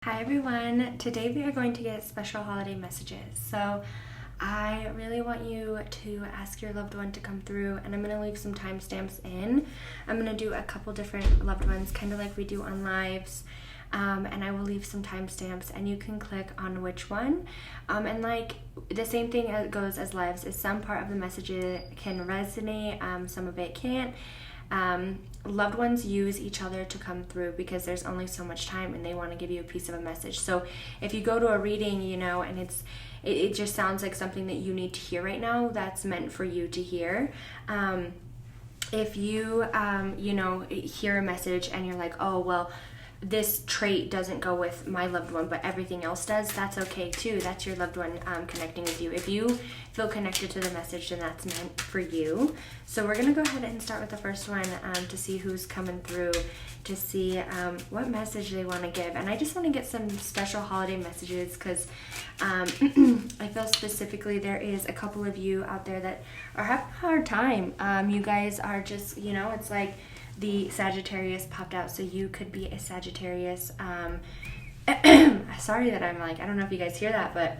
Hi everyone, today we are going to get special holiday messages. So I really want you to ask your loved one to come through, and I'm going to leave some timestamps in. I'm going to do a couple different loved ones, kind of like we do on lives, and I will leave some timestamps and you can click on which one. And like the same thing as goes as lives, is some part of the message can resonate, some of it can't. Loved ones use each other to come through because there's only so much time and they want to give you a piece of a message. So if you go to a reading, and it just sounds like something that you need to hear right now, that's meant for you to hear. If you hear a message and you're like, oh well, this trait doesn't go with my loved one but everything else does, that's okay too. That's your loved one connecting with you. If you feel connected to the message, then that's meant for you. So we're gonna go ahead and start with the first one to see who's coming through, to see what message they want to give. And I just want to get some special holiday messages because I feel specifically there is a couple of you out there that are having a hard time. You guys are just, it's like the Sagittarius popped out, so you could be a Sagittarius. Sorry that I'm like, I don't know if you guys hear that, but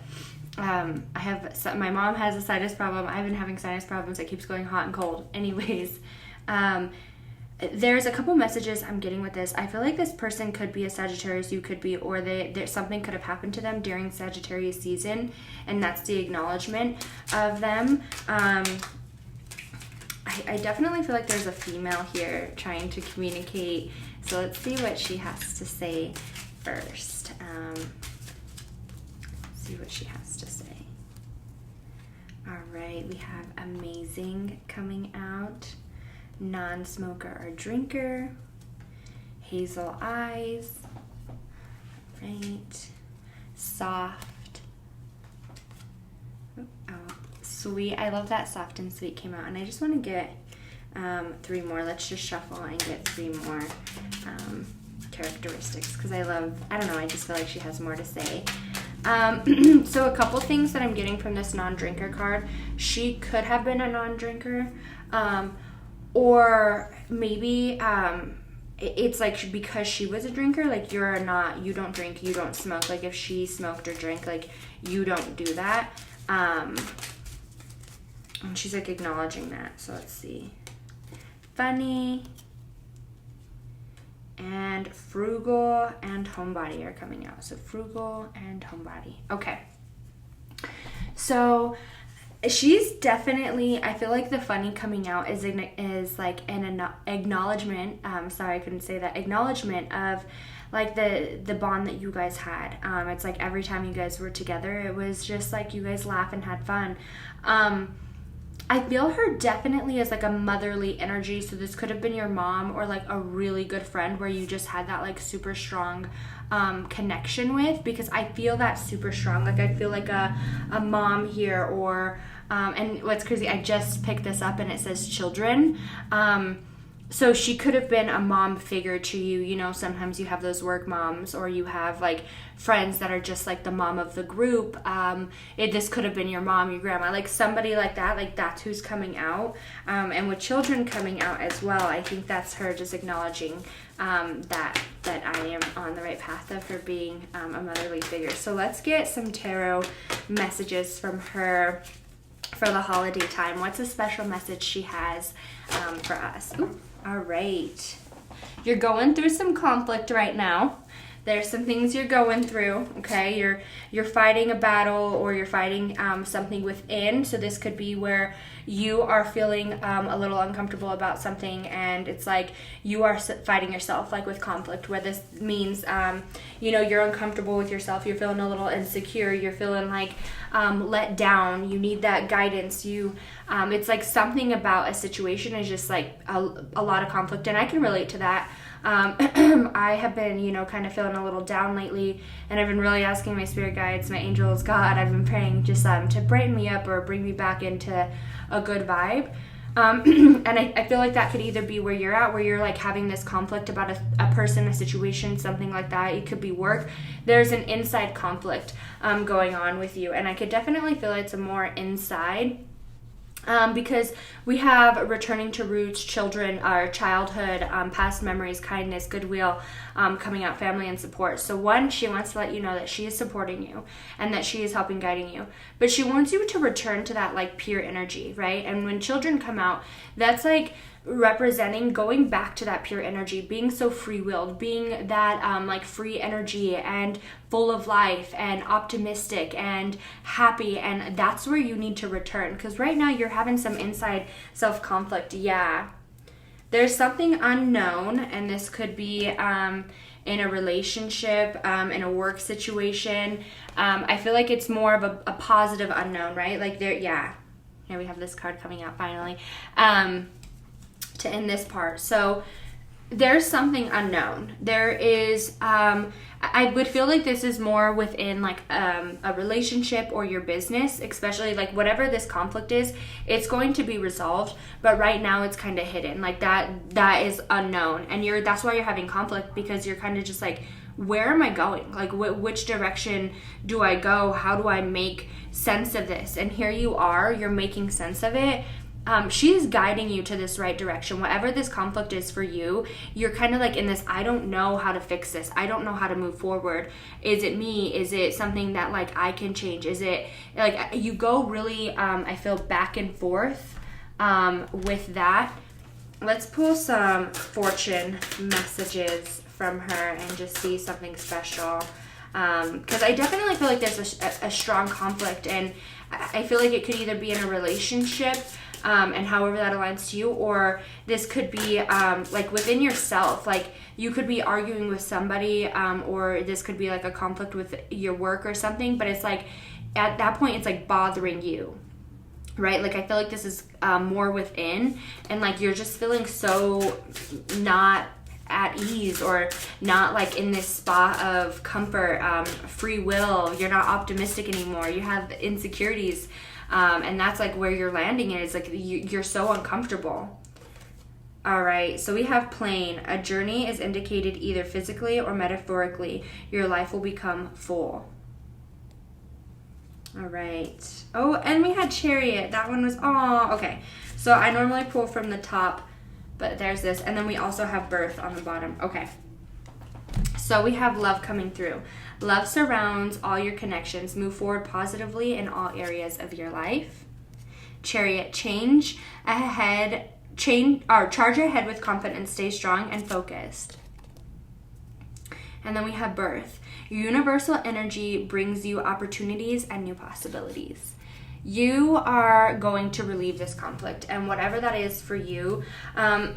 my mom has a sinus problem. I've been having sinus problems. It keeps going hot and cold. Anyways, there's a couple messages I'm getting with this. I feel like this person could be a Sagittarius, you could be, or there's something could have happened to them during Sagittarius season, and that's the acknowledgement of them. I definitely feel like there's a female here trying to communicate. So let's see what she has to say first. See what she has to say. All right, we have amazing coming out. Non-smoker or drinker. Hazel eyes. Right. Soft. Oh, sweet. I love that soft and sweet came out. And I just want to get 3 more. Let's just shuffle and get 3 more characteristics because I don't know, I just feel like she has more to say. So a couple things that I'm getting from this non-drinker card. She could have been a non-drinker, or maybe it's like because she was a drinker, like you don't drink, you don't smoke. Like if she smoked or drank, like you don't do that. And she's like acknowledging that. So let's see. Funny and frugal and homebody are coming out. So frugal and homebody. Okay. So she's definitely, I feel like the funny coming out is like an acknowledgement. Sorry, I couldn't say that. Acknowledgement of like the bond that you guys had. It's like every time you guys were together, it was just like you guys laughed and had fun. I feel her definitely as like a motherly energy. So this could have been your mom or like a really good friend where you just had that like super strong connection with, because I feel that super strong. Like I feel like a mom here, or and what's crazy, I just picked this up and it says children. So she could have been a mom figure to you. Sometimes you have those work moms, or you have like friends that are just like the mom of the group. This could have been your mom, your grandma, like somebody like that. Like that's who's coming out. And with children coming out as well, I think that's her just acknowledging that I am on the right path of her being a motherly figure. So let's get some tarot messages from her for the holiday time. What's a special message she has for us? Ooh, all right. You're going through some conflict right now. There's some things you're going through, okay? You're fighting a battle, or you're fighting something within. So this could be where you are feeling a little uncomfortable about something, and it's like you are fighting yourself, like with conflict, where this means, you're uncomfortable with yourself. You're feeling a little insecure. You're feeling like let down. You need that guidance. It's like something about a situation is just like a lot of conflict, and I can relate to that. I have been, kind of feeling a little down lately, and I've been really asking my spirit guides, my angels, God, I've been praying just to brighten me up or bring me back into a good vibe. And I feel like that could either be where you're at, where you're like having this conflict about a person, a situation, something like that. It could be work. There's an inside conflict going on with you, and I could definitely feel it's a more inside Because we have returning to roots, children, our childhood, past memories, kindness, goodwill, coming out, family, and support. So one, she wants to let you know that she is supporting you and that she is helping, guiding you. But she wants you to return to that like pure energy, right? And when children come out, that's like representing going back to that pure energy, being so free-willed, being that like free energy and full of life and optimistic and happy. And that's where you need to return, because right now you're having some inside self-conflict. Yeah, there's something unknown, and this could be in a relationship, in a work situation. I feel like it's more of a positive unknown, right? Like there, yeah, here we have this card coming out finally. To end this part. So there's something unknown. There is, I would feel like this is more within like a relationship or your business, especially like whatever this conflict is, it's going to be resolved. But right now it's kind of hidden. Like that is unknown. And that's why you're having conflict, because you're kind of just like, where am I going? Like which direction do I go? How do I make sense of this? And here you are, you're making sense of it. She's guiding you to this right direction. Whatever this conflict is for you, you're kind of like in this, I don't know how to fix this. I don't know how to move forward. Is it me? Is it something that like I can change? Is it like you go really, I feel back and forth with that. Let's pull some fortune messages from her and just see something special. Because I definitely feel like there's a strong conflict, and I feel like it could either be in a relationship, and however that aligns to you, or this could be like within yourself. Like you could be arguing with somebody, or this could be like a conflict with your work or something, but it's like at that point it's like bothering you, right? Like I feel like this is more within, and like you're just feeling so not at ease, or not like in this spot of comfort, free will. You're not optimistic anymore. You have insecurities. And that's like where you're landing is like you're so uncomfortable. All right, so we have plain. A journey is indicated either physically or metaphorically. Your life will become full. All right. Oh, and we had chariot. That one was, okay. So I normally pull from the top, but there's this. And then we also have birth on the bottom. Okay. So we have love coming through. Love surrounds all your connections. Move forward positively in all areas of your life. Chariot, charge ahead with confidence. Stay strong and focused. And then we have birth. Universal energy brings you opportunities and new possibilities. You are going to relieve this conflict, and whatever that is for you. I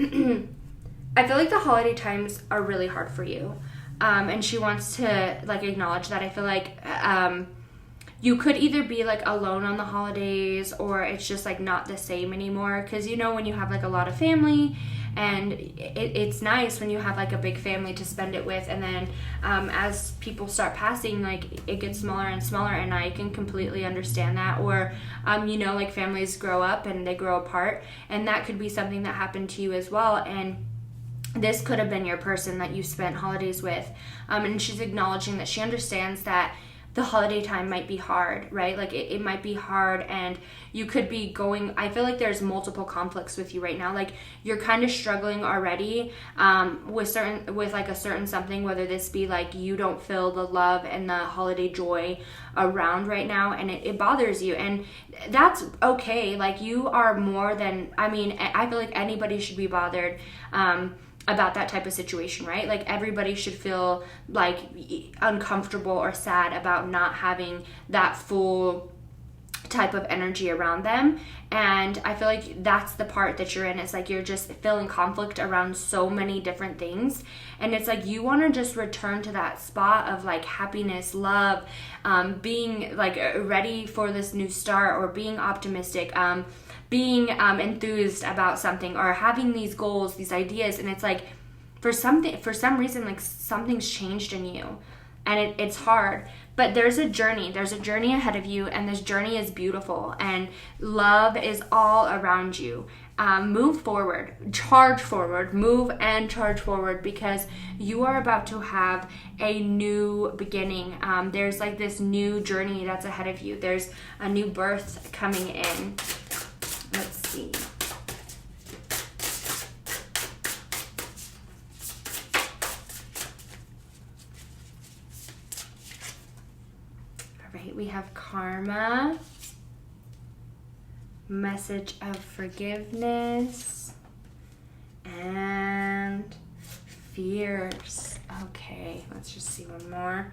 feel like the holiday times are really hard for you. And she wants to like acknowledge that. I feel like you could either be like alone on the holidays, or it's just like not the same anymore, because you know when you have like a lot of family, and it's nice when you have like a big family to spend it with, and then as people start passing, like it gets smaller and smaller, and I can completely understand that. Or you know, like families grow up and they grow apart, and that could be something that happened to you as well. And this could have been your person that you spent holidays with. And she's acknowledging that she understands that the holiday time might be hard, right? Like it might be hard, and you could be going, I feel like there's multiple conflicts with you right now. Like you're kind of struggling already with like a certain something, whether this be like you don't feel the love and the holiday joy around right now, and it bothers you, and that's okay. Like you are more than, I feel like anybody should be bothered about that type of situation, right? Like everybody should feel like uncomfortable or sad about not having that full type of energy around them. And I feel like that's the part that you're in. It's like you're just feeling conflict around so many different things, and it's like you want to just return to that spot of like happiness, love, being like ready for this new start, or being optimistic, being enthused about something, or having these goals, these ideas. And it's like for some reason like something's changed in you, and it's hard, but there's a journey ahead of you, and this journey is beautiful, and love is all around you. Move forward, charge forward, move and charge forward, because you are about to have a new beginning. There's like this new journey that's ahead of you. There's a new birth coming in. Let's see. All right, we have karma, message of forgiveness, and fears. Okay, let's just see one more.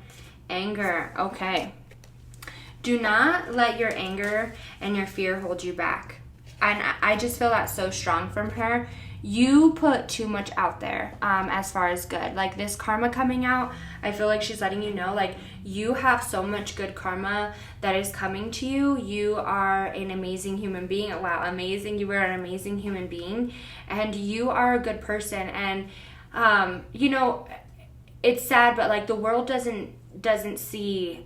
Anger. Okay. Do not let your anger and your fear hold you back. And I just feel that so strong from her. You put too much out there as far as good. Like this karma coming out, I feel like she's letting you know, like you have so much good karma that is coming to you. You are an amazing human being. Wow, amazing. You are an amazing human being. And you are a good person. And, you know, it's sad, but like the world doesn't see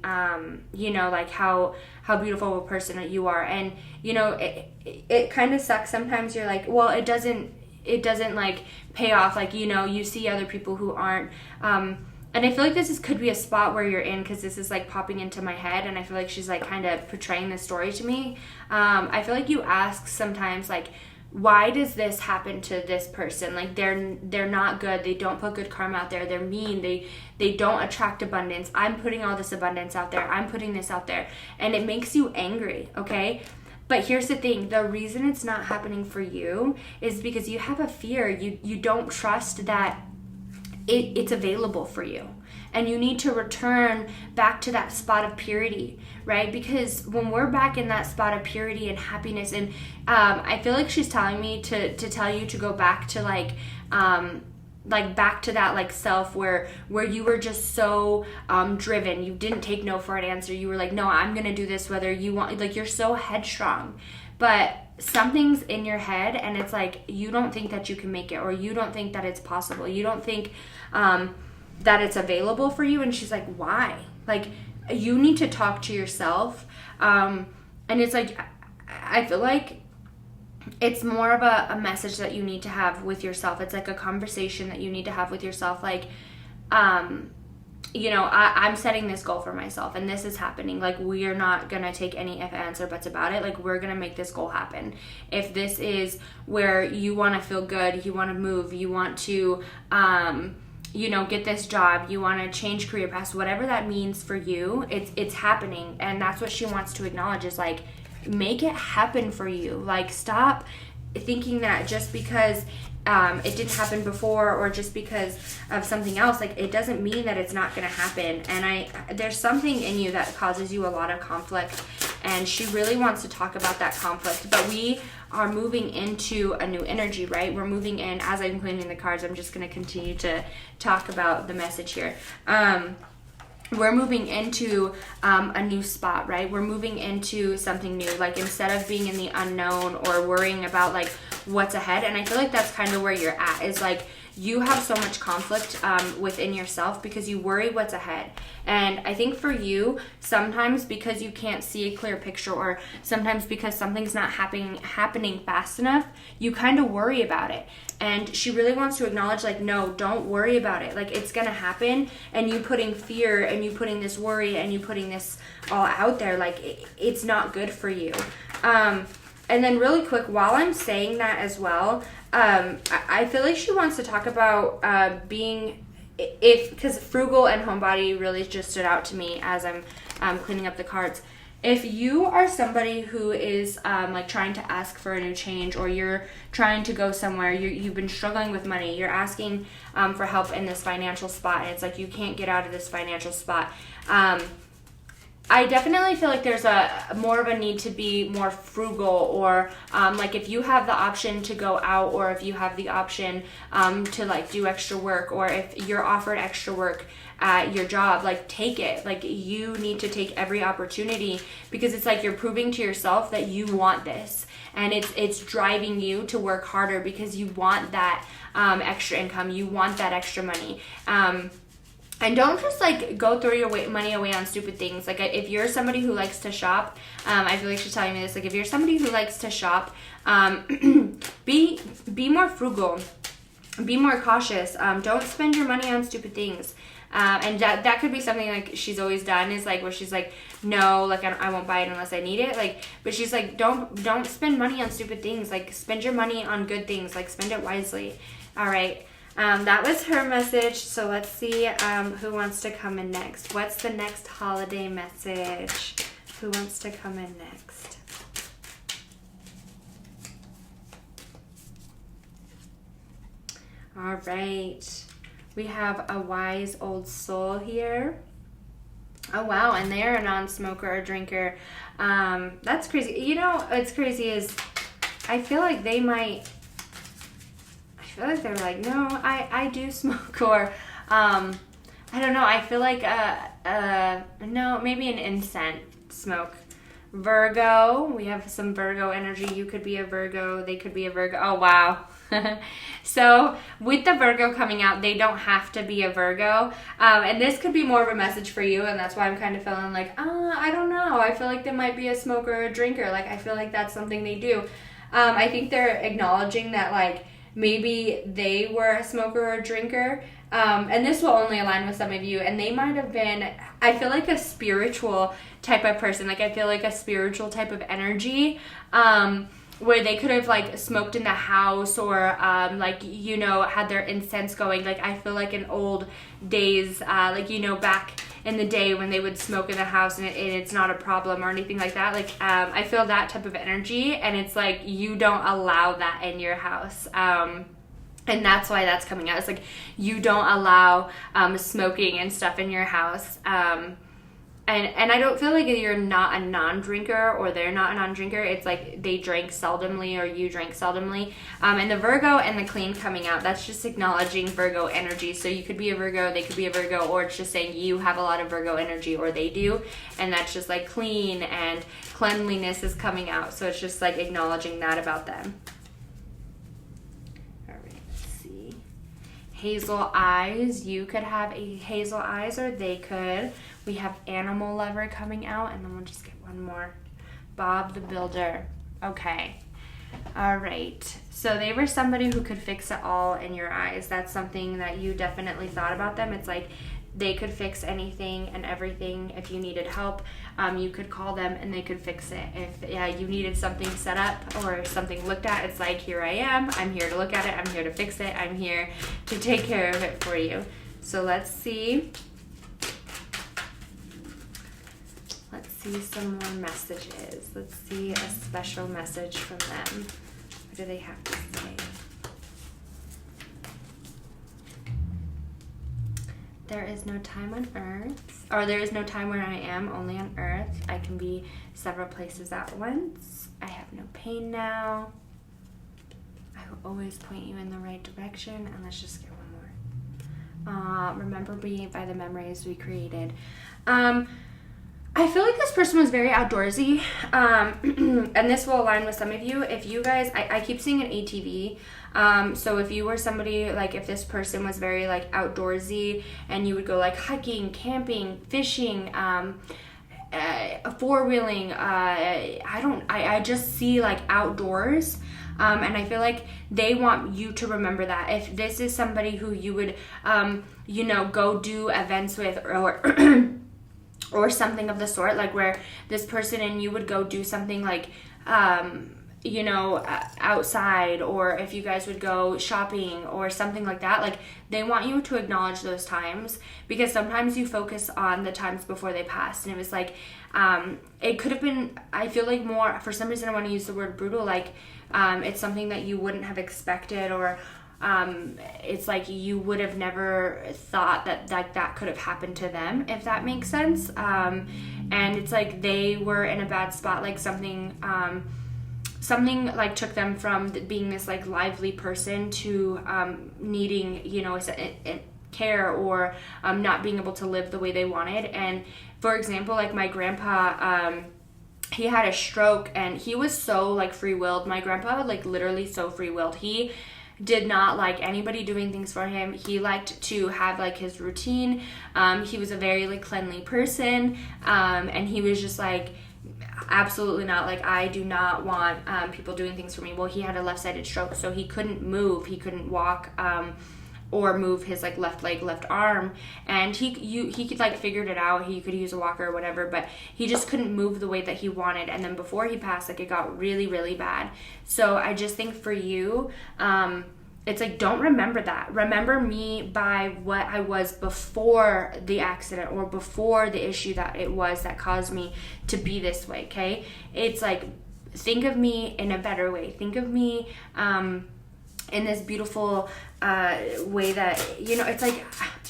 you know, like how beautiful of a person you are. And you know, it kind of sucks sometimes. You're like, well, it doesn't like pay off. Like, you know, you see other people who aren't and I feel like could be a spot where you're in, because this is like popping into my head, and I feel like she's like kind of portraying this story to me. I feel like you ask sometimes, like, why does this happen to this person? Like they're not good. They don't put good karma out there. They're mean. They don't attract abundance. I'm putting all this abundance out there. I'm putting this out there. And it makes you angry, okay? But here's the thing. The reason it's not happening for you is because you have a fear. You don't trust that it's available for you. And you need to return back to that spot of purity, right? Because when we're back in that spot of purity and happiness, and I feel like she's telling me to tell you to go back to like back to that like self where you were just so driven. You didn't take no for an answer. You were like, no, I'm gonna do this whether you want. Like, you're so headstrong, but something's in your head, and it's like you don't think that you can make it, or you don't think that it's possible. You don't think that it's available for you. And she's like, why? Like, you need to talk to yourself. And it's like, I feel like it's more of a message that you need to have with yourself. It's like a conversation that you need to have with yourself. Like, you know, I'm setting this goal for myself, and this is happening. Like, we are not going to take any ifs, ands, or buts about it. Like, we're going to make this goal happen. If this is where you want to feel good, you want to move, you want to, you know, get this job, you want to change career paths, whatever that means for you, it's happening. And that's what she wants to acknowledge, is like, make it happen for you. Like, stop thinking that just because it didn't happen before, or just because of something else, like, it doesn't mean that it's not going to happen. And there's something in you that causes you a lot of conflict, and she really wants to talk about that conflict. But we are moving into a new energy, right? We're moving in. As I'm cleaning the cards, I'm just going to continue to talk about the message here. We're moving into a new spot, right? We're moving into something new. Like, instead of being in the unknown or worrying about like what's ahead. And I feel like that's kind of where you're at, is like, you have so much conflict within yourself because you worry what's ahead. And I think for you, sometimes because you can't see a clear picture, or sometimes because something's not happening fast enough, you kind of worry about it. And she really wants to acknowledge, like, no, don't worry about it. Like, it's going to happen. And you putting fear, and you putting this worry, and you putting this all out there, like, it's not good for you. And then really quick, while I'm saying that as well, I feel like she wants to talk about being, because frugal and homebody really just stood out to me as I'm cleaning up the cards. If you are somebody who is like trying to ask for a new change, or you're trying to go somewhere, you've been struggling with money, you're asking for help in this financial spot, and it's like you can't get out of this financial spot. I definitely feel like there's a more of a need to be more frugal, or like if you have the option to go out, or if you have the option to like do extra work, or if you're offered extra work at your job, like, take it. Like, you need to take every opportunity, because it's like you're proving to yourself that you want this, and it's driving you to work harder because you want that extra income, you want that extra money. And don't just like go throw your money away on stupid things. Like, if you're somebody who likes to shop, I feel like she's telling me this. Like, if you're somebody who likes to shop, be more frugal, be more cautious. Don't spend your money on stupid things. And that could be something like she's always done, is like where she's like, no, like I won't buy it unless I need it. Like, but she's like, don't spend money on stupid things. Like, spend your money on good things. Like, spend it wisely. All right. That was her message. So let's see who wants to come in next. What's the next holiday message? Who wants to come in next? All right. We have a wise old soul here. Oh, wow. And they're a non-smoker or drinker. That's crazy. You know, what's crazy is I feel like they're like, no, I do smoke. Or, I don't know. I feel like, no, maybe an incense smoke. Virgo. We have some Virgo energy. You could be a Virgo. They could be a Virgo. Oh, wow. So with the Virgo coming out, they don't have to be a Virgo. And this could be more of a message for you. And that's why I'm kind of feeling like, I don't know. I feel like they might be a smoker or a drinker. Like, I feel like that's something they do. I think they're acknowledging that, like, maybe they were a smoker or a drinker. And this will only align with some of you. And they might have been, I feel like, a spiritual type of person. Like, I feel like a spiritual type of energy. Where they could have, like, smoked in the house or, like, you know, had their incense going. Like, I feel like in old days, like, you know, back in the day when they would smoke in the house and it's not a problem or anything like that. Like, I feel that type of energy, and it's like you don't allow that in your house. And that's why that's coming out. It's like you don't allow smoking and stuff in your house. And I don't feel like you're not a non-drinker or they're not a non-drinker. It's like they drank seldomly or you drank seldomly. And the Virgo and the clean coming out, that's just acknowledging Virgo energy. So you could be a Virgo, they could be a Virgo, or it's just saying you have a lot of Virgo energy or they do. And that's just like clean and cleanliness is coming out. So it's just like acknowledging that about them. All right, let's see. Hazel eyes. You could have a hazel eyes or they could. We have animal lover coming out, and then we'll just get one more. Bob the Builder. Okay. All right. So they were somebody who could fix it all in your eyes. That's something that you definitely thought about them. It's like they could fix anything and everything. If you needed help, you could call them and they could fix it. If you needed something set up or something looked at, it's like, here I am. I'm here to look at it. I'm here to fix it. I'm here to take care of it for you. So let's see. Let's see some more messages. Let's see a special message from them. What do they have to say? There is no time on earth, or there is no time where I am, only on earth. I can be several places at once. I have no pain now. I will always point you in the right direction. And let's just get one more. Remember me by the memories we created. I feel like this person was very outdoorsy, and this will align with some of you. If you guys, I keep seeing an ATV, so if you were somebody, like if this person was very like outdoorsy and you would go like hiking, camping, fishing, four-wheeling, I just see like outdoors, and I feel like they want you to remember that. If this is somebody who you would, you know, go do events with or or something of the sort, like where this person and you would go do something like, you know, outside, or if you guys would go shopping or something like that, like they want you to acknowledge those times, because sometimes you focus on the times before they passed. And it was like, it could have been, I feel like more, for some reason I want to use the word brutal, like it's something that you wouldn't have expected, or it's like you would have never thought that could have happened to them, if that makes sense. And it's like they were in a bad spot, like something like took them from being this like lively person to needing, you know, care, or not being able to live the way they wanted. And for example, like my grandpa, he had a stroke and he was so like free-willed. My grandpa, like literally so free-willed. He did not like anybody doing things for him. He liked to have like his routine. He was a very like cleanly person, and he was just like, absolutely not, like I do not want people doing things for me. Well, he had a left-sided stroke, so he couldn't move, he couldn't walk, or move his like left leg, left arm, and he could like figured it out. He could use a walker or whatever, but he just couldn't move the way that he wanted. And then before he passed, like it got really, really bad. So I just think for you, it's like, don't remember that. Remember me by what I was before the accident or before the issue that it was that caused me to be this way. Okay, it's like, think of me in a better way. Think of me in this beautiful way that, you know, it's like,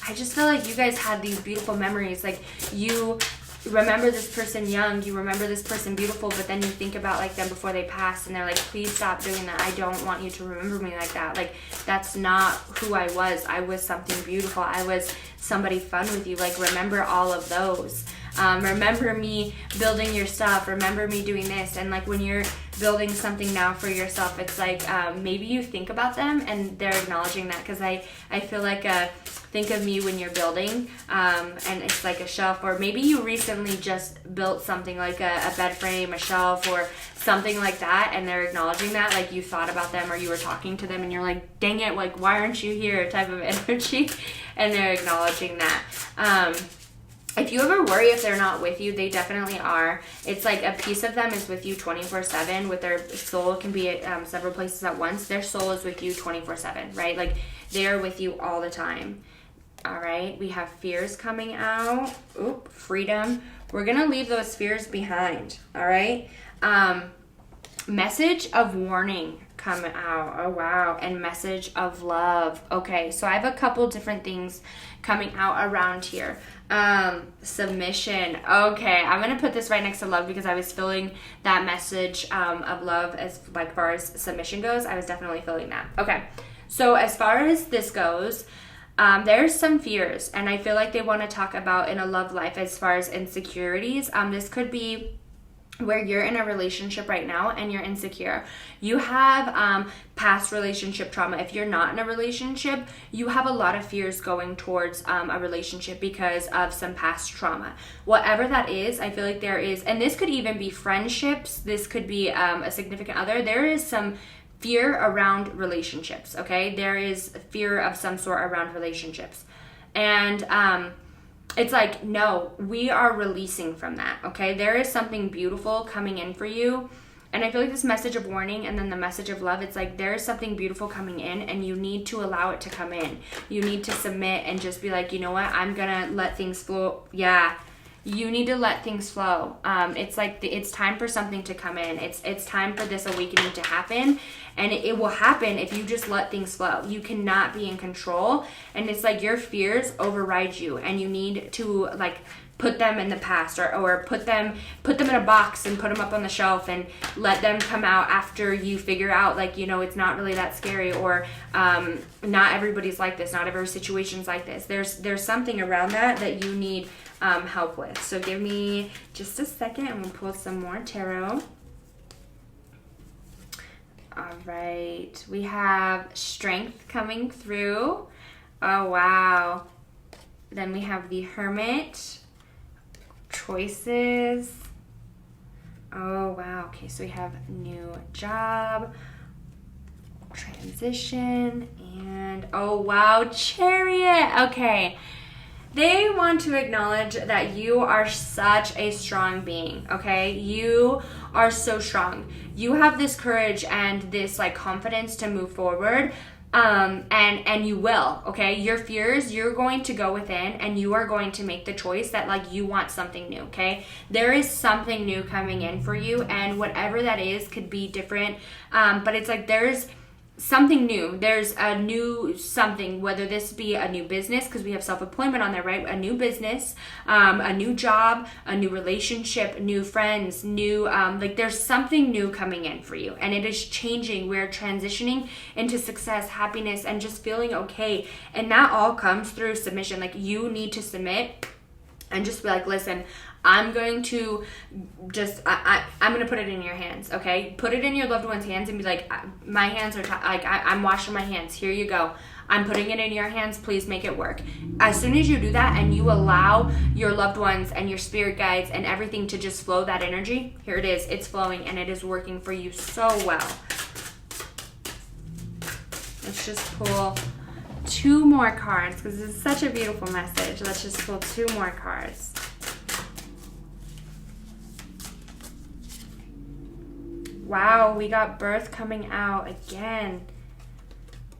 I just feel like you guys had these beautiful memories. Like, you remember this person young, you remember this person beautiful, but then you think about like them before they passed, and they're like, please stop doing that. I don't want you to remember me like that. Like, that's not who I was. I was something beautiful. I was somebody fun with you. Like, remember all of those. Remember me building your stuff. Remember me doing this. And like, when you're building something now for yourself, it's like, maybe you think about them and they're acknowledging that. Because I feel like, think of me when you're building, and it's like a shelf, or maybe you recently just built something like a bed frame, a shelf, or something like that, and they're acknowledging that, like you thought about them or you were talking to them and you're like, dang it, like, why aren't you here, type of energy, and they're acknowledging that. If you ever worry if they're not with you, they definitely are. It's like a piece of them is with you 24/7. With their soul, can be at several places at once. Their soul is with you 24/7, right? Like, they're with you all the time. All right, we have fears coming out. Oop, freedom. We're gonna leave those fears behind. All right. Message of warning coming out. Oh wow. And message of love. Okay, so I have a couple different things coming out around here. Submission. Okay, I'm gonna put this right next to love, because I was feeling that message of love as like far as submission goes. I was definitely feeling that. Okay, so as far as this goes, there's some fears, and I feel like they want to talk about in a love life as far as insecurities. This could be where you're in a relationship right now and you're insecure. You have past relationship trauma. If you're not in a relationship, you have a lot of fears going towards a relationship because of some past trauma. Whatever that is, I feel like there is, and this could even be friendships, this could be a significant other. There is some fear around relationships, okay? There is fear of some sort around relationships. And it's like, no, we are releasing from that, okay? There is something beautiful coming in for you. And I feel like this message of warning and then the message of love, it's like there is something beautiful coming in, and you need to allow it to come in. You need to submit and just be like, you know what? I'm going to let things flow. Yeah. You need to let things flow. It's like it's time for something to come in. It's time for this awakening to happen, and it will happen if you just let things flow. You cannot be in control, and it's like your fears override you, and you need to like put them in the past, or put them in a box and put them up on the shelf and let them come out after you figure out, like, you know, it's not really that scary, or not everybody's like this, not every situation's like this. There's something around that you need help with. So give me just a second and we'll pull some more tarot. All right, we have strength coming through. Oh wow. Then we have the Hermit, choices. Oh wow. Okay, so we have new job, transition, and oh wow, Chariot. Okay, they want to acknowledge that you are such a strong being, okay? You are so strong. You have this courage and this like confidence to move forward. And you will, okay? Your fears, you're going to go within and you are going to make the choice that like you want something new, okay? There is something new coming in for you, and whatever that is could be different. But it's like there's something new. There's a new something, whether this be a new business, because we have self-employment on there, right? A new business, a new job, a new relationship, new friends, new, like there's something new coming in for you, and it is changing. We're transitioning into success, happiness, and just feeling okay. And that all comes through submission. Like you need to submit and just be like, listen, I'm going to just, I'm going to put it in your hands, okay? Put it in your loved one's hands and be like, my hands are, I'm washing my hands. Here you go. I'm putting it in your hands. Please make it work. As soon as you do that and you allow your loved ones and your spirit guides and everything to just flow that energy, here it is. It's flowing and it is working for you so well. Let's just pull 2 more cards because it's such a beautiful message. Let's just pull 2 more cards. Wow, we got birth coming out again.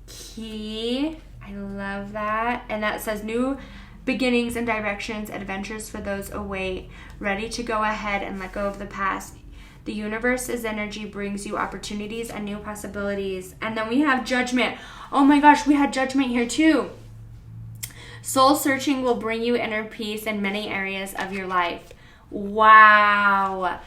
Key. I love that. And that says new beginnings and directions, adventures for those await, ready to go ahead and let go of the past. The universe's energy brings you opportunities and new possibilities. And then we have judgment. Oh my gosh, we had judgment here too. Soul searching will bring you inner peace in many areas of your life. Wow.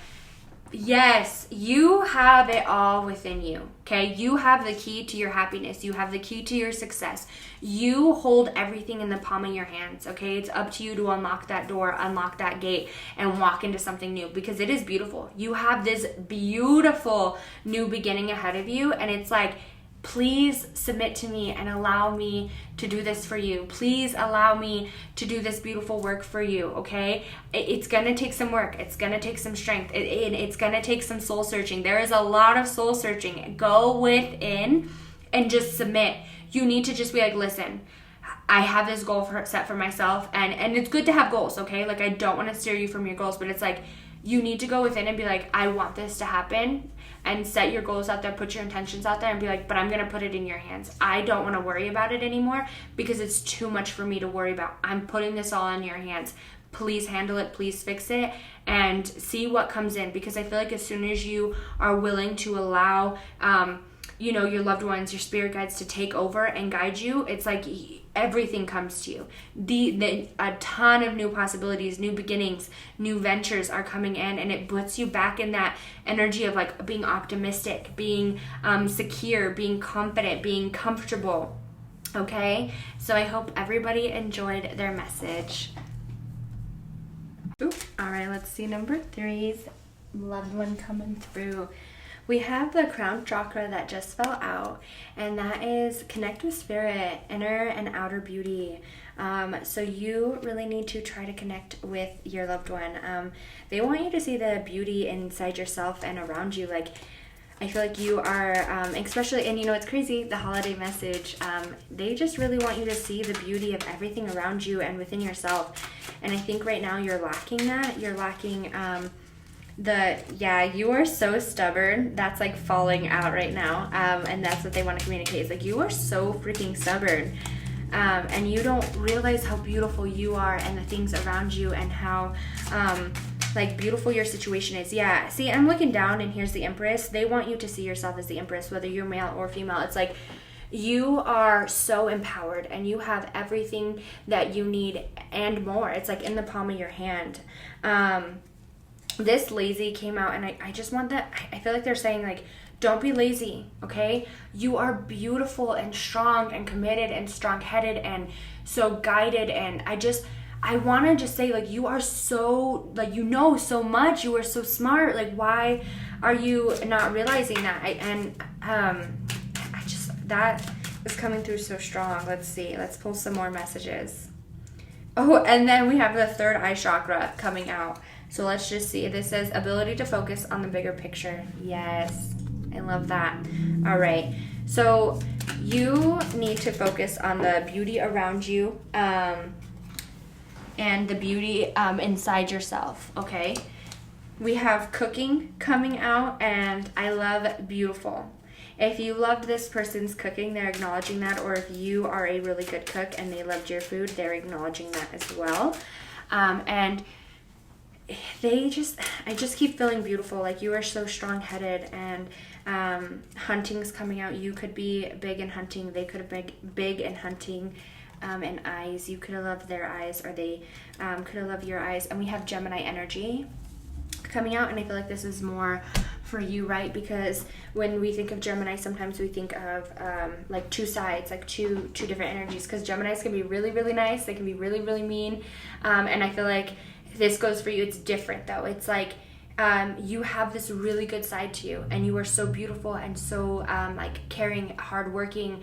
Yes, you have it all within you, okay? You have the key to your happiness. You have the key to your success. You hold everything in the palm of your hands, okay? It's up to you to unlock that door, unlock that gate, and walk into something new because it is beautiful. You have this beautiful new beginning ahead of you, and it's like, please submit to me and allow me to do this for you. Please allow me to do this beautiful work for you, okay? It's going to take some work. It's going to take some strength. It's going to take some soul searching. There is a lot of soul searching. Go within and just submit. You need to just be like, listen, I have this goal set for myself, and it's good to have goals, okay? Like, I don't want to steer you from your goals, but it's like, you need to go within and be like, I want this to happen, and set your goals out there, put your intentions out there, and be like, but I'm going to put it in your hands. I don't want to worry about it anymore because it's too much for me to worry about. I'm putting this all in your hands. Please handle it, please fix it, and see what comes in, because I feel like as soon as you are willing to allow, your loved ones, your spirit guides to take over and guide you, it's like everything comes to you. A ton of new possibilities, new beginnings, new ventures are coming in, and it puts you back in that energy of like being optimistic, being secure, being confident, being comfortable. Okay, so I hope everybody enjoyed their message. Ooh. All right, let's see number 3's loved one coming through. We have the crown chakra that just fell out, and that is connect with spirit, inner and outer beauty. So you really need to try to connect with your loved one. They want you to see the beauty inside yourself and around you. Like, I feel like you are, especially, and it's crazy, the holiday message, they just really want you to see the beauty of everything around you and within yourself. And I think right now you're lacking that. You're lacking, you are so stubborn. That's like falling out right now. And that's what they want to communicate. It's like, you are so freaking stubborn. And you don't realize how beautiful you are and the things around you and how, beautiful your situation is. Yeah. See, I'm looking down and here's the Empress. They want you to see yourself as the Empress, whether you're male or female. It's like, you are so empowered and you have everything that you need and more. It's like in the palm of your hand. This lazy came out, and I just want that. I feel like they're saying, like, don't be lazy, okay? You are beautiful and strong and committed and strong-headed and so guided, and I want to just say, like, you are so, like, you know so much. You are so smart. Like, why are you not realizing that? That is coming through so strong. Let's see. Let's pull some more messages. Oh, and then we have the third eye chakra coming out. So let's just see. This says ability to focus on the bigger picture. Yes, I love that. All right. So you need to focus on the beauty around you and the beauty inside yourself, okay? We have cooking coming out, and I love beautiful. If you loved this person's cooking, they're acknowledging that. Or if you are a really good cook and they loved your food, they're acknowledging that as well. And I just keep feeling beautiful. Like, you are so strong-headed, and hunting's coming out. You could be big in hunting. They could have been big in hunting and eyes. You could have loved their eyes, or they could have loved your eyes. And we have Gemini energy coming out, and I feel like this is more for you, right? Because when we think of Gemini, sometimes we think of like two sides, like two different energies, because Geminis can be really, really nice. They can be really, really mean. And I feel like this goes for you. It's different though. It's like you have this really good side to you, and you are so beautiful and so like caring, hardworking,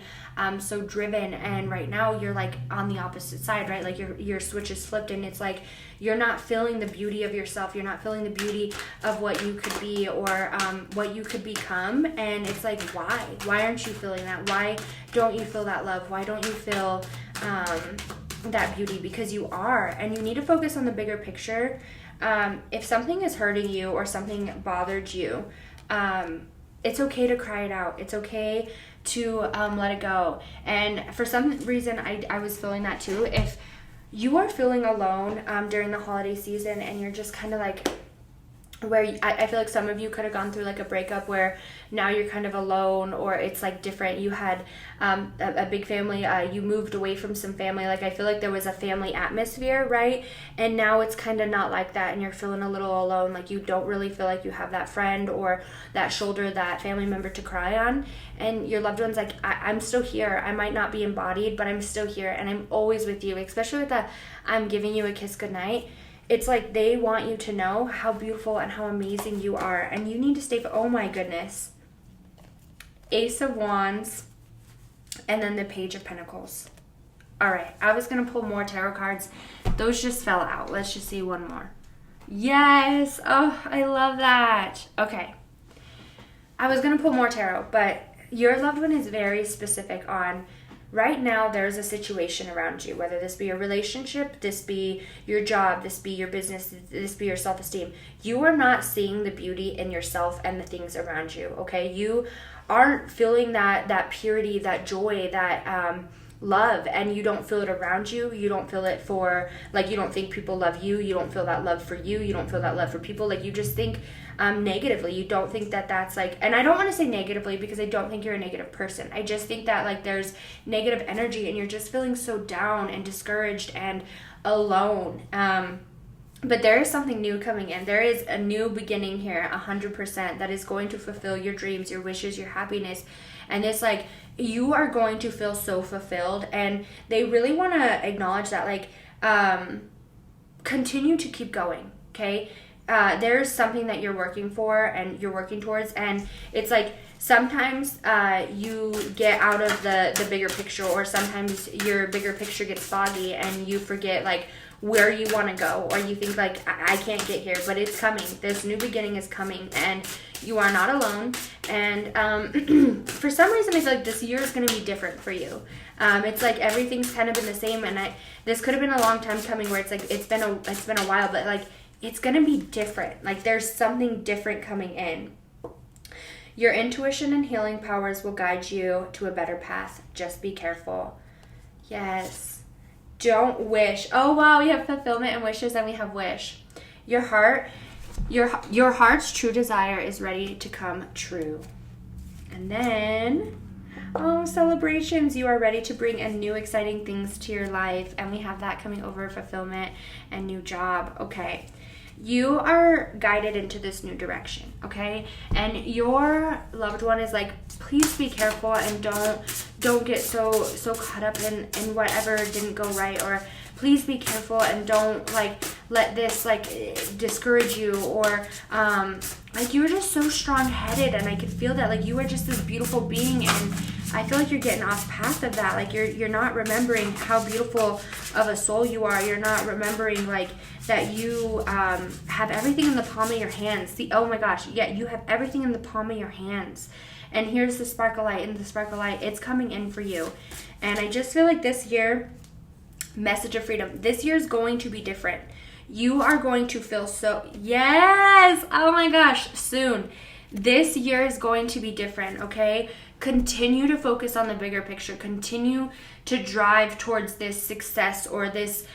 so driven. And right now you're like on the opposite side, right? Like your switch is flipped, and it's like you're not feeling the beauty of yourself. You're not feeling the beauty of what you could be, or what you could become. And it's like, why aren't you feeling that? Why don't you feel that love? Why don't you feel that beauty? Because you are, and you need to focus on the bigger picture. If something is hurting you or something bothered you, it's okay to cry it out. It's okay to let it go. And for some reason, I was feeling that too. If you are feeling alone during the holiday season, and you're just kind of like, where I feel like some of you could have gone through like a breakup where now you're kind of alone, or it's like different. You had a big family, you moved away from some family. Like I feel like there was a family atmosphere, right? And now it's kind of not like that, and you're feeling a little alone. Like you don't really feel like you have that friend or that shoulder, that family member to cry on. And your loved one's like, I'm still here. I might not be embodied, but I'm still here, and I'm always with you. Especially with the I'm giving you a kiss goodnight. It's like they want you to know how beautiful and how amazing you are. And you need to stay, oh my goodness. Ace of Wands, and then the Page of Pentacles. All right, I was going to pull more tarot cards. Those just fell out. Let's just see one more. Yes. Oh, I love that. Okay. I was going to pull more tarot, but your loved one is very specific on right now. There's a situation around you, whether this be a relationship, this be your job, this be your business, this be your self-esteem. You are not seeing the beauty in yourself and the things around you, okay? You aren't feeling that purity, that joy, that love, and you don't feel it around you. You don't feel it for, like, you don't think people love you. You don't feel that love for you. You don't feel that love for people. Like, you just think negatively. You don't think that that's like, and I don't want to say negatively because I don't think you're a negative person. I just think that like there's negative energy, and you're just feeling so down and discouraged and alone. But there is something new coming in. There is a new beginning here, 100%, that is going to fulfill your dreams, your wishes, your happiness. And it's like, you are going to feel so fulfilled. And they really want to acknowledge that, like, continue to keep going, okay? There's something that you're working for and you're working towards. And it's like, sometimes you get out of the bigger picture, or sometimes your bigger picture gets foggy and you forget, like, where you want to go, or you think like, I can't get here, but it's coming. This new beginning is coming, and you are not alone. And for some reason, I feel like this year is going to be different for you. It's like everything's kind of been the same, and this could have been a long time coming, where it's like it's been a while, but like it's going to be different. Like there's something different coming in. Your intuition and healing powers will guide you to a better path. Just be careful. Yes. Don't wish. Oh wow, we have fulfillment and wishes, and we have wish. Your heart's true desire is ready to come true. And then, oh, celebrations. You are ready to bring in new exciting things to your life, and we have that coming over, fulfillment and new job. Okay. You are guided into this new direction, okay? And your loved one is like, please be careful and don't get so caught up in whatever didn't go right, or please be careful and don't like let this like discourage you, or like you were just so strong-headed, and I could feel that like you were just this beautiful being, and I feel like you're getting off path of that. Like you're not remembering how beautiful of a soul you are. You're not remembering like that you have everything in the palm of your hands. See, oh my gosh, yeah, you have everything in the palm of your hands. And here's the sparkle light, and the sparkle light, it's coming in for you. And I just feel like this year, message of freedom, this year is going to be different. You are going to feel so, yes, oh my gosh, soon. This year is going to be different, okay? Continue to focus on the bigger picture. Continue to drive towards this success, or this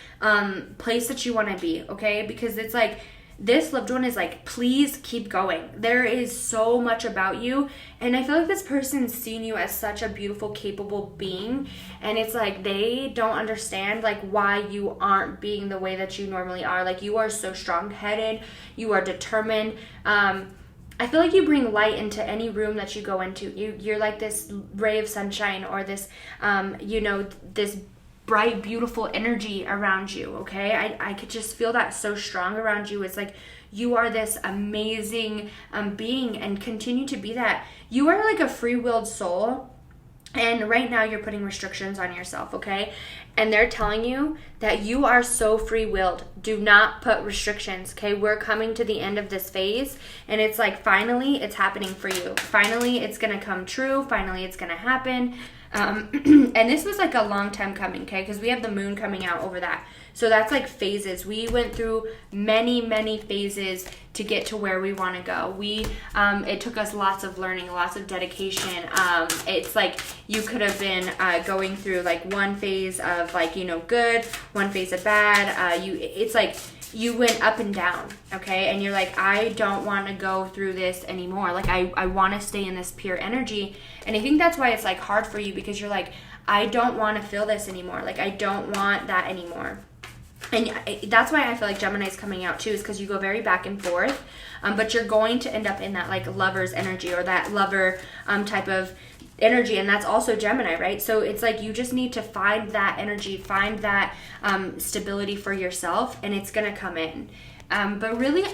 place that you want to be, okay? Because it's like, this loved one is like, please keep going. There is so much about you. And I feel like this person's seen you as such a beautiful, capable being. And it's like, they don't understand like why you aren't being the way that you normally are. Like you are so strong-headed. You are determined. I feel like you bring light into any room that you go into. You're like this ray of sunshine, or this, this bright, beautiful energy around you, okay? I could just feel that so strong around you. It's like you are this amazing being and continue to be that. You are like a free-willed soul. And right now you're putting restrictions on yourself, okay? And they're telling you that you are so free-willed. Do not put restrictions, okay? We're coming to the end of this phase, and it's like finally it's happening for you. Finally it's going to come true. Finally it's going to happen. And this was like a long time coming, okay? Because we have the moon coming out over that. So that's like phases. We went through many, many phases to get to where we want to go. It took us lots of learning, lots of dedication. It's like you could have been going through like one phase of like, good, one phase of bad. It's like you went up and down, okay? And you're like, I don't want to go through this anymore. Like I want to stay in this pure energy. And I think that's why it's like hard for you, because you're like, I don't want to feel this anymore. Like I don't want that anymore. And that's why I feel like Gemini's coming out too, is because you go very back and forth, but you're going to end up in that like lover's energy or that lover type of energy, and that's also Gemini, right? So it's like you just need to find that energy, find that stability for yourself, and it's gonna come in. But really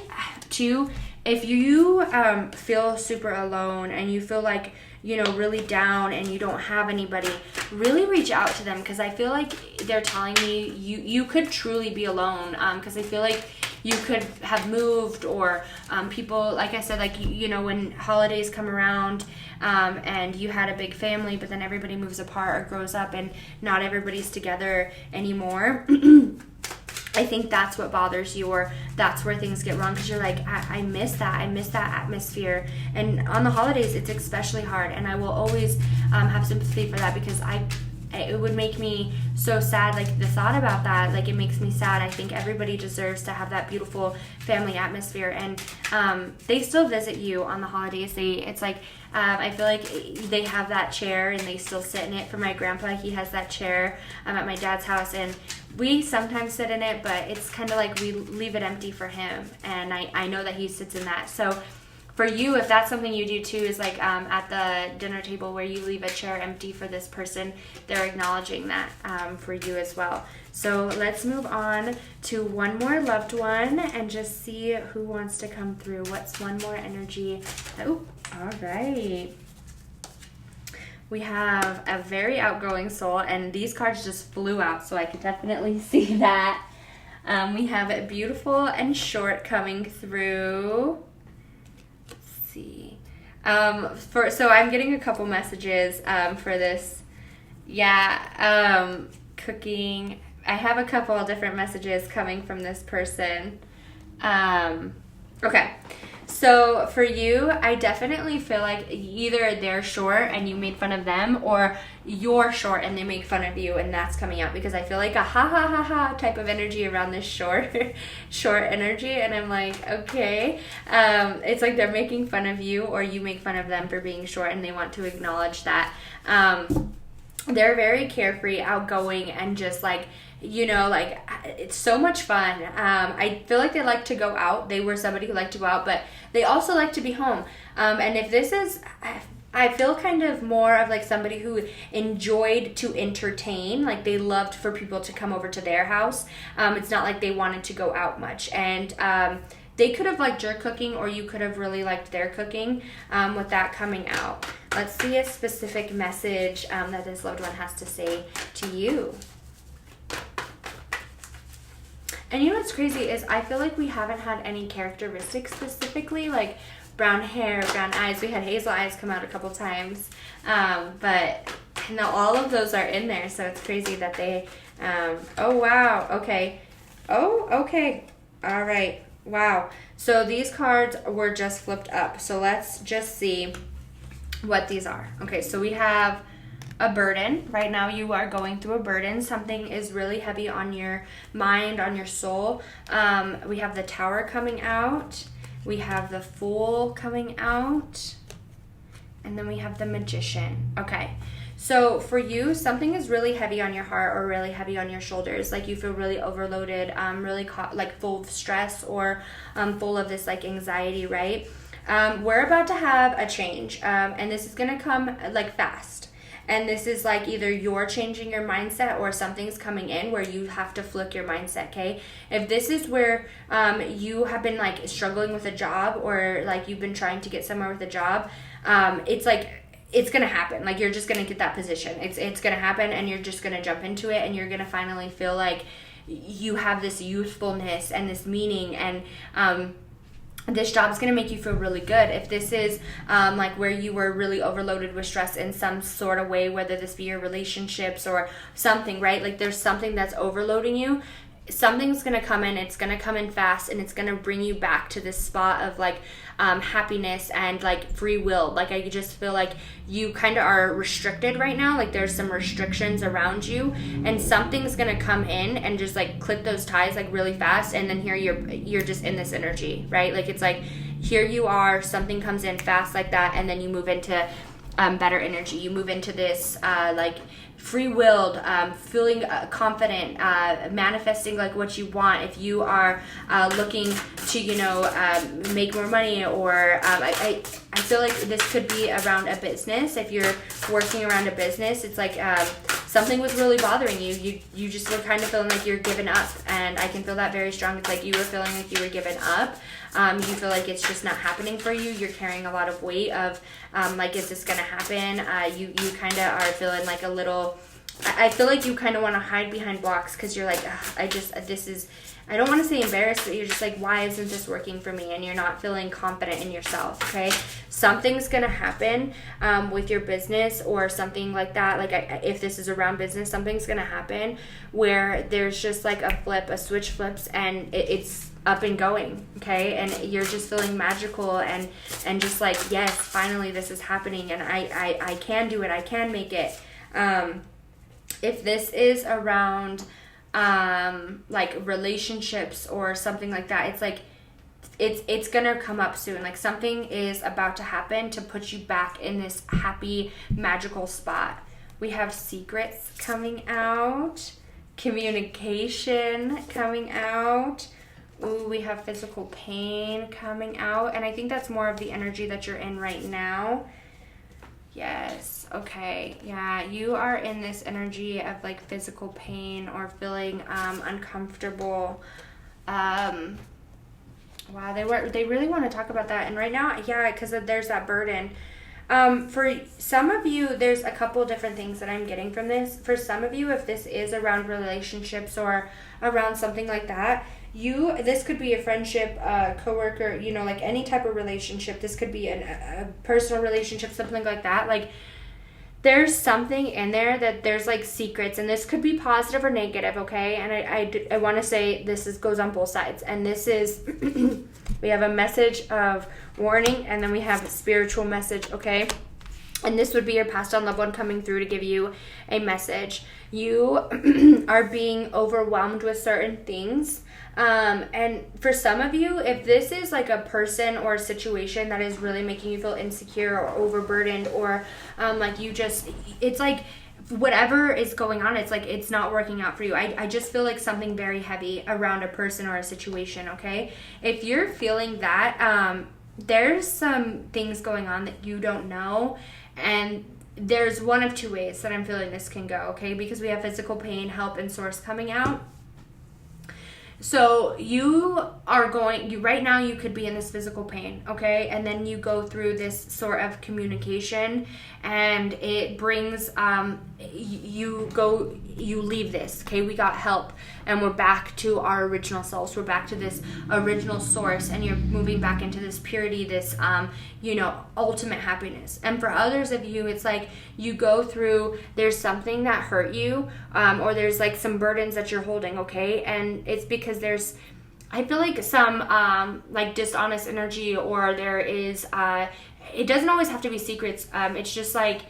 too, if you feel super alone and you feel like really down and you don't have anybody, really reach out to them, because I feel like they're telling me you could truly be alone, because I feel like you could have moved, or people, like I said, like when holidays come around and you had a big family, but then everybody moves apart or grows up and not everybody's together anymore. I think that's what bothers you, or that's where things get wrong, because you're like, I miss that. I miss that atmosphere. And on the holidays, it's especially hard. And I will always have sympathy for that, because it would make me so sad. Like the thought about that, like it makes me sad. I think everybody deserves to have that beautiful family atmosphere. And they still visit you on the holidays. It's like, I feel like they have that chair and they still sit in it. For my grandpa, he has that chair at my dad's house, and we sometimes sit in it, but it's kind of like we leave it empty for him, and I know that he sits in that. So for you, if that's something you do too, is like at the dinner table where you leave a chair empty for this person, they're acknowledging that for you as well. So let's move on to one more loved one and just see who wants to come through. What's one more energy? Oh, all right. We have a very outgoing soul, and these cards just flew out, so I could definitely see that. We have a beautiful and short coming through. Let's see. So I'm getting a couple messages for this. Yeah, cooking. I have a couple different messages coming from this person. Okay. So for you, I definitely feel like either they're short and you made fun of them, or you're short and they make fun of you, and that's coming out, because I feel like a ha ha ha ha type of energy around this short energy, and I'm like, okay. It's like they're making fun of you, or you make fun of them for being short, and they want to acknowledge that. They're very carefree, outgoing, and just like, like it's so much fun. I feel like they like to go out. They were somebody who liked to go out, but they also like to be home. And if this is, I feel kind of more of like somebody who enjoyed to entertain. Like they loved for people to come over to their house. It's not like they wanted to go out much. And they could have liked your cooking, or you could have really liked their cooking with that coming out. Let's see a specific message that this loved one has to say to you. And what's crazy is I feel like we haven't had any characteristics specifically, like brown hair, brown eyes. We had hazel eyes come out a couple times, but no, all of those are in there, so it's crazy that they, oh wow, okay, oh, okay, all right, wow. So these cards were just flipped up, so let's just see what these are. Okay, so we have a burden. Right now you are going through a burden. Something is really heavy on your mind, on your soul. We have the Tower coming out. We have the Fool coming out. And then we have the Magician. Okay. So for you, something is really heavy on your heart, or really heavy on your shoulders. Like you feel really overloaded, really like full of stress, or full of this like anxiety, right? We're about to have a change. And this is going to come like fast. and this is like either you're changing your mindset or something's coming in where you have to flip your mindset. Okay, if this is where you have been like struggling with a job, or like you've been trying to get somewhere with a job, it's like it's gonna happen. Like, you're just gonna get that position. It's gonna happen, and you're just gonna jump into it, and you're gonna finally feel like you have this youthfulness and this meaning, and this job is going to make you feel really good. If this is like where you were really overloaded with stress in some sort of way, whether this be your relationships or something, right? Like, there's something that's overloading you. Something's going to come in, it's going to come in fast, and it's going to bring you back to this spot of like happiness and like free will. Like, I just feel like you kind of are restricted right now. Like, there's some restrictions around you, and something's going to come in and just like clip those ties like really fast, and then here you're just in this energy, right? Like, it's like here you are, something comes in fast like that, and then you move into better energy. You move into this like free-willed, feeling confident, manifesting like what you want. If you are looking to make more money, or I feel like this could be around a business. If you're working around a business, it's like something was really bothering you. You just were kind of feeling like you're giving up, and I can feel that very strong. It's like you were feeling like you were giving up. You feel like it's just not happening for you. You're carrying a lot of weight of like, is this gonna happen? You kind of are feeling like a little, I feel like you kind of want to hide behind blocks, because you're like, I don't want to say embarrassed, but you're just like, why isn't this working for me? And you're not feeling confident in yourself. Okay, something's gonna happen with your business or something like that. Like, if this is around business, something's gonna happen where there's just like a switch flips, and it's up and going. Okay, and you're just feeling magical and just like, yes, finally this is happening, and I can do it. I can make it. If this is around like relationships or something like that, it's like it's gonna come up soon. Like, something is about to happen to put you back in this happy, magical spot. We have secrets coming out, communication coming out. Ooh, we have physical pain coming out, and I think that's more of the energy that you're in right now. Yes. Okay. Yeah, you are in this energy of like physical pain or feeling uncomfortable. Wow, they really want to talk about that. And right now, yeah, because there's that burden. For some of you, there's a couple different things that I'm getting from this. For some of you, if this is around relationships or around something like that, this could be a friendship, coworker, like any type of relationship. This could be a personal relationship, something like that. Like, there's something in there that there's like secrets, and this could be positive or negative. Okay, and I want to say this goes on both sides, and this is we have a message of warning, and then we have a spiritual message. Okay, and this would be your passed on loved one coming through to give you a message. You are being overwhelmed with certain things. And for some of you, if this is like a person or a situation that is really making you feel insecure or overburdened, or like it's like whatever is going on, it's like it's not working out for you. I just feel like something very heavy around a person or a situation. Okay, if you're feeling that, there's some things going on that you don't know, and there's one of two ways that I'm feeling this can go. Okay, because we have physical pain, help, and source coming out. So right now you could be in this physical pain, okay? And then you go through this sort of communication, and it brings, you leave this, okay? We got help, and we're back to our original selves. We're back to this original source, and you're moving back into this purity, this, ultimate happiness. And for others of you, it's like you go through, there's something that hurt you, or there's like some burdens that you're holding, okay? And it's because there's, I feel like some like dishonest energy, or there is, it doesn't always have to be secrets. It's just like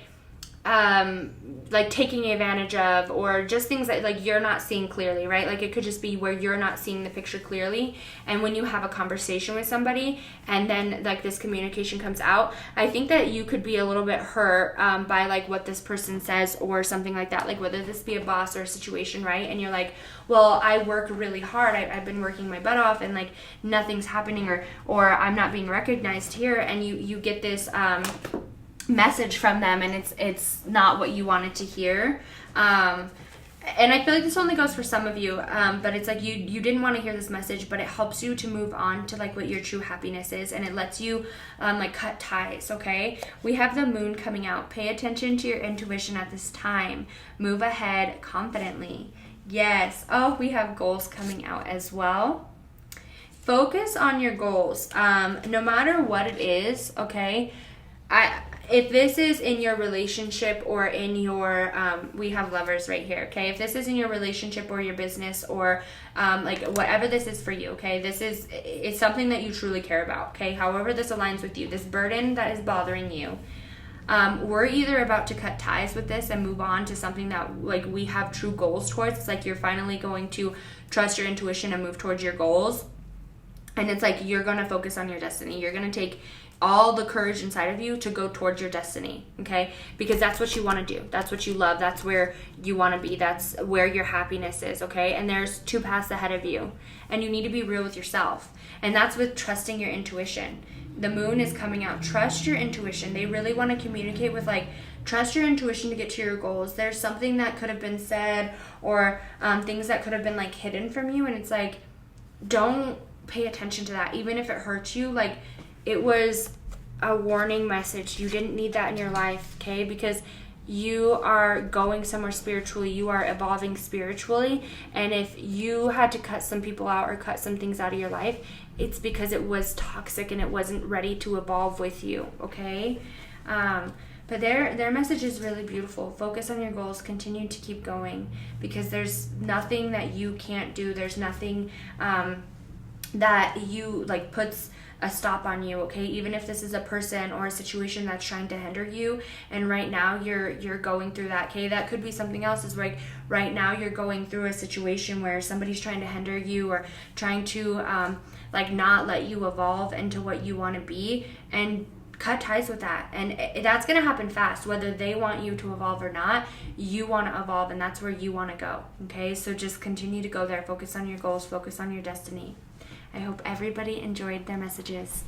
taking advantage of, or just things that like you're not seeing clearly, right? Like, it could just be where you're not seeing the picture clearly, and when you have a conversation with somebody and then like this communication comes out, I think that you could be a little bit hurt by like what this person says or something like that, like whether this be a boss or a situation, right? And you're like, well, I work really hard, I've been working my butt off, and like nothing's happening, or I'm not being recognized here, and you get this message from them, and it's not what you wanted to hear. And I feel like this only goes for some of you, but it's like you didn't want to hear this message, but it helps you to move on to like what your true happiness is, and it lets you like cut ties. Okay, we have the moon coming out. Pay attention to your intuition at this time. Move ahead confidently. Yes. Oh, we have goals coming out as well. Focus on your goals, no matter what it is. Okay, if this is in your relationship or in your, we have Lovers right here, okay? If this is in your relationship or your business or like whatever this is for you, okay? It's something that you truly care about, okay? However this aligns with you, this burden that is bothering you, we're either about to cut ties with this and move on to something that like we have true goals towards. It's like you're finally going to trust your intuition and move towards your goals. And it's like you're going to focus on your destiny. You're going to take all the courage inside of you to go towards your destiny, okay? Because that's what you want to do. That's what you love. That's where you want to be. That's where your happiness is, okay? And there's 2 paths ahead of you. And you need to be real with yourself. And that's with trusting your intuition. The moon is coming out. Trust your intuition. They really want to communicate with like, trust your intuition to get to your goals. There's something that could have been said or things that could have been like hidden from you. And it's like, don't pay attention to that. Even if it hurts you, like, it was a warning message. You didn't need that in your life, okay? Because you are going somewhere spiritually. You are evolving spiritually. And if you had to cut some people out or cut some things out of your life, it's because it was toxic and it wasn't ready to evolve with you, okay? But their message is really beautiful. Focus on your goals. Continue to keep going because there's nothing that you can't do. There's nothing that you like puts a stop on you, okay? Even if this is a person or a situation that's trying to hinder you, and right now you're going through that, okay? That could be something else. Is like right now you're going through a situation where somebody's trying to hinder you or trying to like not let you evolve into what you want to be, and cut ties with that. And that's going to happen fast. Whether they want you to evolve or not, you want to evolve, and that's where you want to go, okay? So just continue to go there. Focus on your goals. Focus on your destiny. I hope everybody enjoyed their messages.